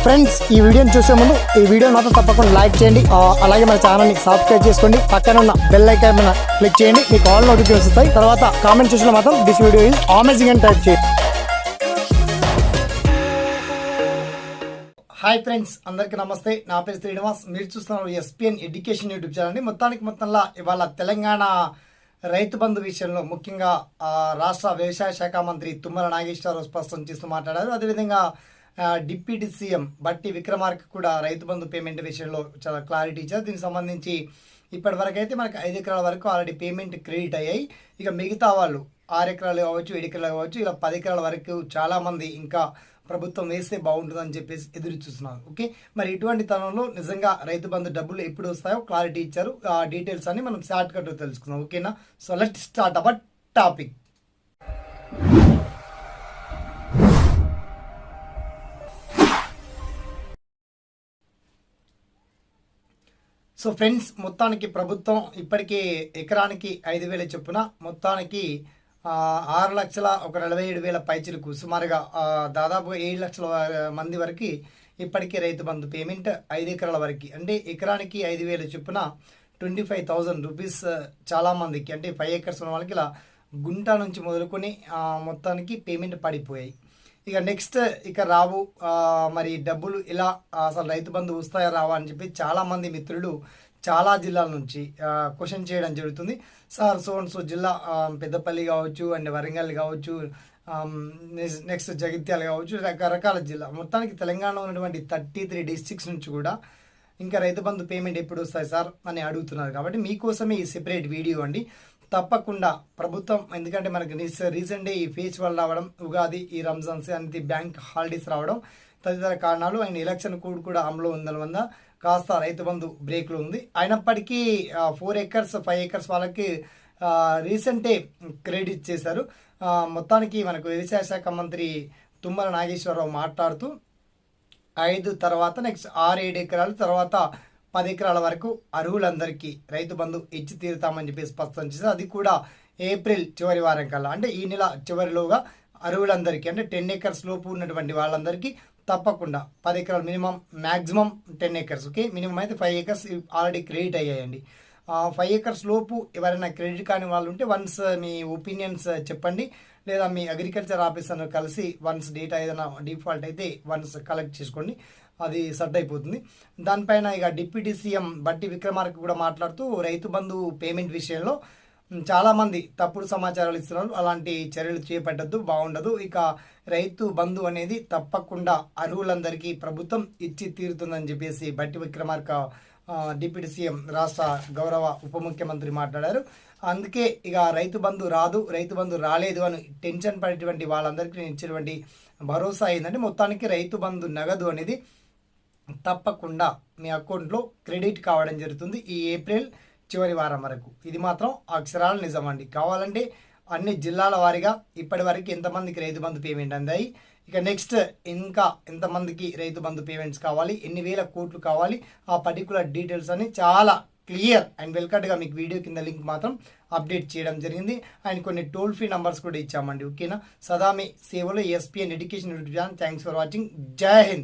Friends, ఈ వీడియోని చూసే ముందు ఈ వీడియో మాత్రం తప్పకుండా లైక్ చేయండి. అలాగే మన ఛానల్ని సబ్స్క్రైబ్ చేసుకోండి. పక్కన ఉన్న బెల్ ఐకాన్ మీద క్లిక్ చేయండి. మీకు ఆల్ నోటిఫికేషన్స్ వస్తాయి. తర్వాత కామెంట్ సెక్షన్లో మాత్రం దిస్ వీడియో ఈజ్ అమేజింగ్ అని టైప్ చేయండి. హాయ్ ఫ్రెండ్స్, అందరికీ నమస్తే. నా పేరు శ్రీనివాస్. మీరు చూస్తున్నారు ఎస్పీఎన్ ఎడ్యుకేషన్ యూట్యూబ్ ఛానల్ అండి. మొత్తంలో ఇవాళ తెలంగాణ రైతు బంధు విషయంలో ముఖ్యంగా రాష్ట్ర వ్యవసాయ శాఖ మంత్రి తుమ్మల నాగేశ్వరరావు స్పష్టం చేస్తూ మాట్లాడారు. అదేవిధంగా డిప్యూటీ సీఎం బట్టి విక్రమార్క కూడా రైతు బంధు పేమెంట్ విషయంలో చాలా క్లారిటీ ఇచ్చారు. దీనికి సంబంధించి ఇప్పటి వరకు అయితే మనకు 5 ఎకరాల వరకు ఆల్రెడీ పేమెంట్ క్రెడిట్ అయ్యాయి. ఇక మిగతా వాళ్ళు 6 ఎకరాలు కావచ్చు, 7 ఎకరాలు కావచ్చు, ఇలా 10 ఎకరాల వరకు చాలామంది ఇంకా ప్రభుత్వం వేస్తే బాగుంటుందని చెప్పేసి ఎదురు చూస్తున్నారు. ఓకే, మరి ఇటువంటి తరుణంలో నిజంగా రైతు బంధు డబ్బులు ఎప్పుడు వస్తాయో క్లారిటీ ఇచ్చారు. ఆ డీటెయిల్స్ అన్ని మనం షార్ట్ కట్ తెలుసుకుందాం. ఓకేనా? So let start our topic. So friends, మొత్తానికి ప్రభుత్వం ఇప్పటికే ఎకరానికి 5,000 చొప్పున మొత్తానికి 6,47,000 పైచిలకు సుమారుగా దాదాపు 7 లక్షల మంది వరకు ఇప్పటికే రైతు బంధు పేమెంట్ 5 ఎకరాల వరకు అంటే ఎకరానికి 5,000 చొప్పున 25,000 రూపీస్ చాలామందికి అంటే 5 ఎకర్స్ ఉన్న వాళ్ళకి ఇలా గుంట నుంచి మొదలుకొని మొత్తానికి పేమెంట్ పడిపోయాయి. ఇక నెక్స్ట్ ఇక రావు మరి డబ్బులు ఇలా అసలు రైతు బంధు వస్తాయా రావా అని చెప్పి చాలామంది మిత్రులు చాలా జిల్లాల నుంచి క్వశ్చన్ చేయడం జరుగుతుంది. సార్ సో జిల్లా పెద్దపల్లి కావచ్చు అండ్ వరంగల్ కావచ్చు, నెక్స్ట్ జగిత్యాల కావచ్చు, రకరకాల జిల్లా మొత్తానికి తెలంగాణలో ఉన్నటువంటి 33 డిస్ట్రిక్ట్స్ నుంచి కూడా ఇంకా రైతు బంధు పేమెంట్ ఎప్పుడు వస్తాయి సార్ అని అడుగుతున్నారు. కాబట్టి మీకోసమే ఈ సెపరేట్ వీడియో అండి. తప్పకుండా ప్రభుత్వం, ఎందుకంటే మనకి రీసెంట్ ఈ ఫెస్టివల్ రావడం, ఉగాది, ఈ రంజాన్స్ అనేది బ్యాంక్ హాలిడేస్ రావడం తదితర కారణాలు అండ్ ఎలక్షన్ కోడ్ కూడా అమలు ఉందని వల్ల కాస్త రైతు బంధు బ్రేక్లో ఉంది. అయినప్పటికీ 4 ఎకర్స్ 5 ఎకర్స్ వాళ్ళకి రీసెంటే క్రెడిట్ చేశారు. మొత్తానికి మనకు వ్యవసాయ శాఖ మంత్రి తుమ్మల నాగేశ్వరరావు మాట్లాడుతూ 5 తర్వాత నెక్స్ట్ 6-7 ఎకరాలు తర్వాత 10 ఎకరాల వరకు అర్హులందరికీ రైతు బంధు ఇచ్చి తీరుతామని చెప్పి స్పష్టం చేశారు. అది కూడా ఏప్రిల్ చివరి వారం కల్లా అంటే ఈ నెల చివరిలోగా అర్హులందరికీ అంటే 10 ఎకర్స్ లోపు ఉన్నటువంటి వాళ్ళందరికీ తప్పకుండా 10 ఎకరాలు minimum, maximum 10 acres. Okay, minimum అయితే 5 ఎకర్స్ ఆల్రెడీ క్రెడిట్ అయ్యాయండి. 5 ఎకర్స్ లోపు ఎవరైనా క్రెడిట్ కాని వాళ్ళు ఉంటే వన్స్ మీ ఒపీనియన్స్ చెప్పండి, లేదా మీ అగ్రికల్చర్ ఆఫీసర్ను కలిసి వన్స్ డేటా ఏదైనా డిఫాల్ట్ అయితే వన్స్ కలెక్ట్ చేసుకోండి, అది సెట్ అయిపోతుంది. దానిపైన ఇక డిప్యూటీ సీఎం బట్టి విక్రమార్క కూడా మాట్లాడుతూ రైతు బంధు పేమెంట్ విషయంలో చాలామంది తప్పుడు సమాచారాలు ఇస్తున్నారు, అలాంటి చర్యలు చేపట్టద్దు, బాగుండదు. ఇక రైతు బంధు అనేది తప్పకుండా అర్హులందరికీ ప్రభుత్వం ఇచ్చి తీరుతుందని చెప్పేసి బట్టి విక్రమార్క డిప్యూటీ సీఎం రాష్ట్ర గౌరవ ఉప ముఖ్యమంత్రి మాట్లాడారు. అందుకే ఇక రైతు బంధు రాదు, రైతు బంధు రాలేదు అని టెన్షన్ పడేటువంటి వాళ్ళందరికీ నేను ఇచ్చినటువంటి భరోసా ఏంటంటే మొత్తానికి రైతు బంధు నగదు అనేది తప్పకుండా మీ అకౌంట్లో క్రెడిట్ కావడం జరుగుతుంది ఈ ఏప్రిల్ చివరి వారం వరకు. ఇది మాత్రం అక్షరాల నిజం అండి. కావాలంటే అన్ని జిల్లాల వారీగా ఇప్పటి వరకు ఎంతమందికి రైతు బంధు పేమెంట్ అందాయి, ఇక నెక్స్ట్ ఇంకా ఎంతమందికి రైతు బంధు పేమెంట్స్ కావాలి, ఎన్ని వేల కోట్లు కావాలి, ఆ పర్టికులర్ డీటెయిల్స్ అని చాలా క్లియర్ అండ్ వెల్కట్గా మీకు వీడియో కింద లింక్ మాత్రం అప్డేట్ చేయడం జరిగింది. అండ్ కొన్ని టోల్ ఫ్రీ నంబర్స్ కూడా ఇచ్చామండి. ఓకేనా? సదా మీ సేవలో SPN education YouTube channel. Thanks for watching. జై హింద్.